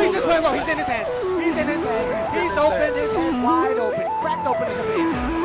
he just went low. He's in his head. He's in his head. He's open. His head wide open. Cracked open at the base.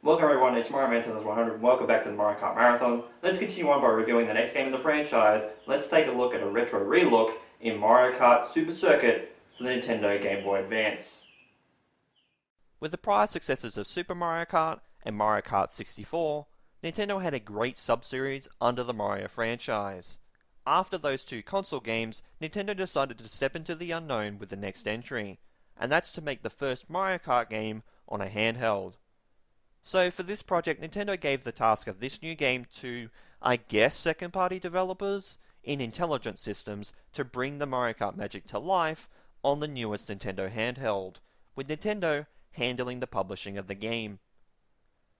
Welcome everyone, it's Mario Kart 100. Welcome back to the Mario Kart Marathon. Let's continue on by reviewing the next game in the franchise. Let's take a look at a retro relook in Mario Kart Super Circuit for the Nintendo Game Boy Advance. With the prior successes of Super Mario Kart and Mario Kart 64, Nintendo had a great sub-series under the Mario franchise. After those two console games, Nintendo decided to step into the unknown with the next entry, and that's to make the first Mario Kart game on a handheld. So for this project, Nintendo gave the task of this new game to, I guess, second-party developers in Intelligent Systems to bring the Mario Kart magic to life on the newest Nintendo handheld, with Nintendo handling the publishing of the game.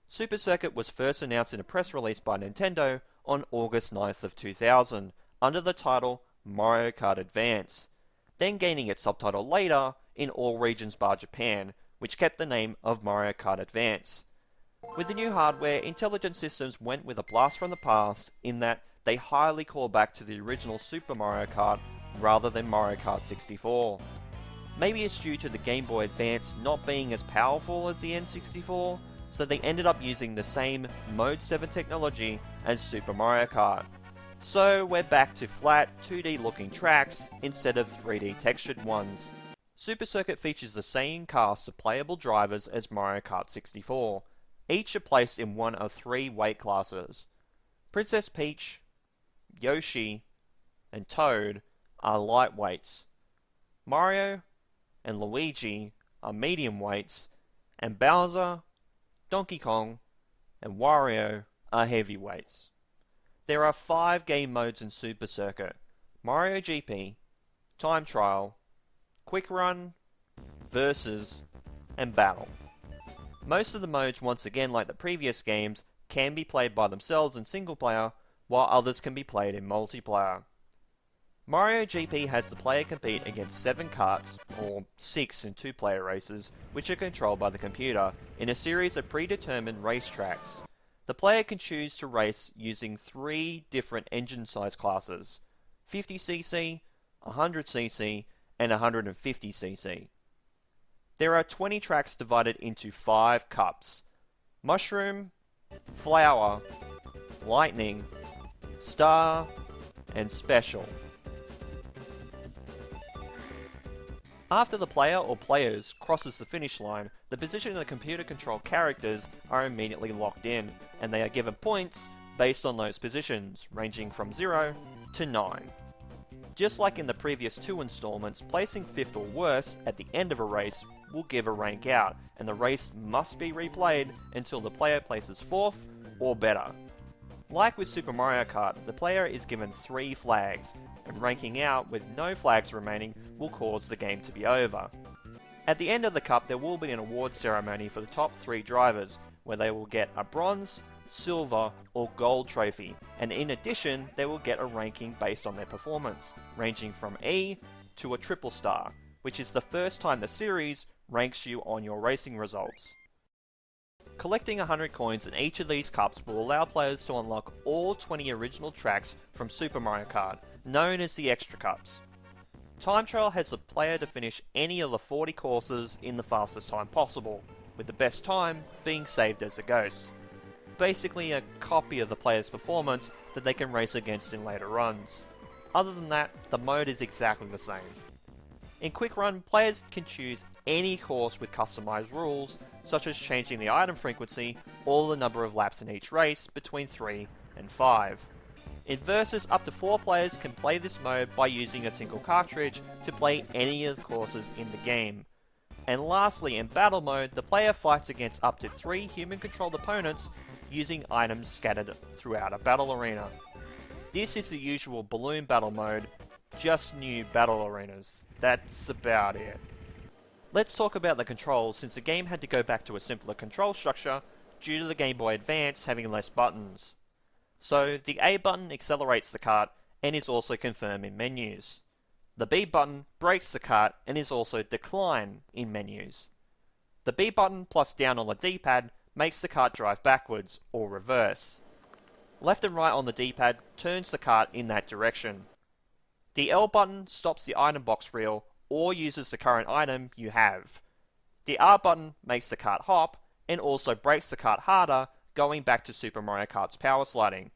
Super Circuit was first announced in a press release by Nintendo on August 9th of 2000, under the title Mario Kart Advance, then gaining its subtitle later in all regions bar Japan, which kept the name of Mario Kart Advance. With the new hardware, Intelligent Systems went with a blast from the past in that they highly call back to the original Super Mario Kart rather than Mario Kart 64. Maybe it's due to the Game Boy Advance not being as powerful as the N64, so they ended up using the same Mode 7 technology as Super Mario Kart. So we're back to flat, 2D looking tracks instead of 3D textured ones. Super Circuit features the same cast of playable drivers as Mario Kart 64. Each are placed in one of three weight classes. Princess Peach, Yoshi, and Toad are lightweights. Mario and Luigi are medium weights, and Bowser, Donkey Kong, and Wario are heavyweights. There are 5 game modes in Super Circuit: Mario GP, Time Trial, Quick Run, Versus, and Battle. Most of the modes, once again like the previous games, can be played by themselves in single player, while others can be played in multiplayer. Mario GP has the player compete against 7 karts, or 6 in 2-player races, which are controlled by the computer, in a series of predetermined racetracks. The player can choose to race using 3 different engine size classes: 50cc, 100cc, and 150cc. There are 20 tracks divided into 5 cups: Mushroom, Flower, Lightning, Star, and Special. After the player or players crosses the finish line, the position of the computer-controlled characters are immediately locked in, and they are given points based on those positions, ranging from 0 to 9. Just like in the previous 2 installments, placing 5th or worse at the end of a race will give a rank out, and the race must be replayed until the player places 4th or better. Like with Super Mario Kart, the player is given 3 flags, and ranking out with no flags remaining will cause the game to be over. At the end of the cup, there will be an award ceremony for the top 3 drivers, where they will get a bronze, silver, or gold trophy, and in addition, they will get a ranking based on their performance, ranging from E to a triple star, which is the first time the series ranks you on your racing results. Collecting 100 coins in each of these cups will allow players to unlock all 20 original tracks from Super Mario Kart, known as the Extra Cups. Time Trial has the player to finish any of the 40 courses in the fastest time possible, with the best time being saved as a ghost. Basically a copy of the player's performance that they can race against in later runs. Other than that, the mode is exactly the same. In Quick Run, players can choose any course with customized rules, such as changing the item frequency or the number of laps in each race between 3 and 5. In Versus, up to 4 players can play this mode by using a single cartridge to play any of the courses in the game. And lastly, in Battle Mode, the player fights against up to 3 human-controlled opponents using items scattered throughout a battle arena. This is the usual balloon battle mode, just new battle arenas. That's about it. Let's talk about the controls, since the game had to go back to a simpler control structure due to the Game Boy Advance having less buttons. So, the A button accelerates the cart and is also confirm in menus. The B button brakes the cart and is also decline in menus. The B button plus down on the D-pad makes the cart drive backwards or reverse. Left and right on the D-pad turns the cart in that direction. The L button stops the item box reel or uses the current item you have. The R button makes the cart hop and also brakes the cart harder, going back to Super Mario Kart's power sliding.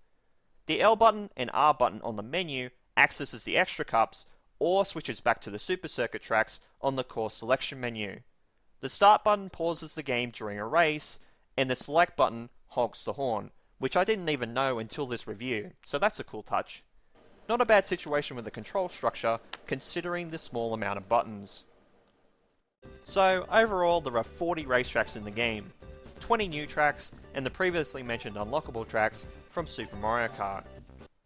The L button and R button on the menu accesses the extra cups or switches back to the Super Circuit tracks on the course selection menu. The start button pauses the game during a race, and the select button honks the horn, which I didn't even know until this review, so that's a cool touch. Not a bad situation with the control structure, considering the small amount of buttons. So, overall there are 40 racetracks in the game, 20 new tracks, and the previously mentioned unlockable tracks from Super Mario Kart.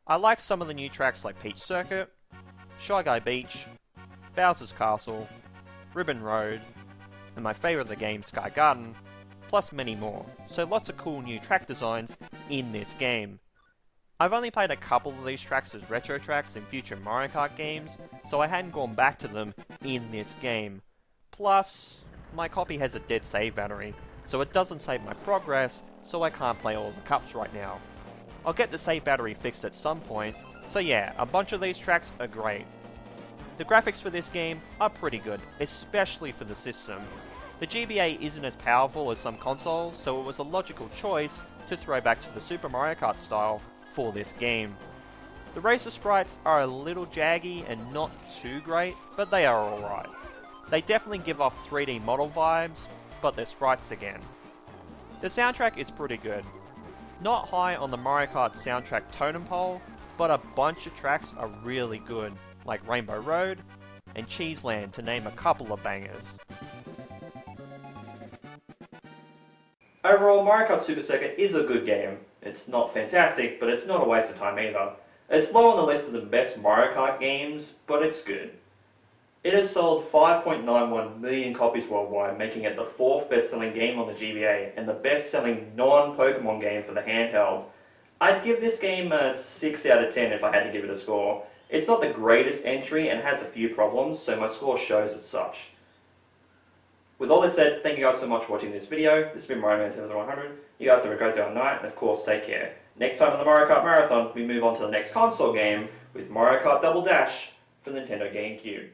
I like some of the new tracks like Peach Circuit, Shy Guy Beach, Bowser's Castle, Ribbon Road, and my favourite of the game, Sky Garden, plus many more, so lots of cool new track designs in this game. I've only played a couple of these tracks as retro tracks in future Mario Kart games, so I hadn't gone back to them in this game. Plus, my copy has a dead save battery, so it doesn't save my progress, so I can't play all the cups right now. I'll get the save battery fixed at some point, so yeah, a bunch of these tracks are great. The graphics for this game are pretty good, especially for the system. The GBA isn't as powerful as some consoles, so it was a logical choice to throw back to the Super Mario Kart style for this game. The racer sprites are a little jaggy and not too great, but they are alright. They definitely give off 3D model vibes, but they're sprites again. The soundtrack is pretty good. Not high on the Mario Kart soundtrack totem pole, but a bunch of tracks are really good, like Rainbow Road and Cheeseland to name a couple of bangers. Overall, Mario Kart Super Circuit is a good game. It's not fantastic, but it's not a waste of time either. It's low on the list of the best Mario Kart games, but it's good. It has sold 5.91 million copies worldwide, making it the 4th best-selling game on the GBA, and the best-selling non-Pokemon game for the handheld. I'd give this game a 6 out of 10 if I had to give it a score. It's not the greatest entry and has a few problems, so my score shows as such. With all that said, thank you guys so much for watching this video. This has been Mario Man 100. You guys have a great day or night, and of course, take care. Next time on the Mario Kart Marathon, we move on to the next console game with Mario Kart Double Dash for Nintendo GameCube.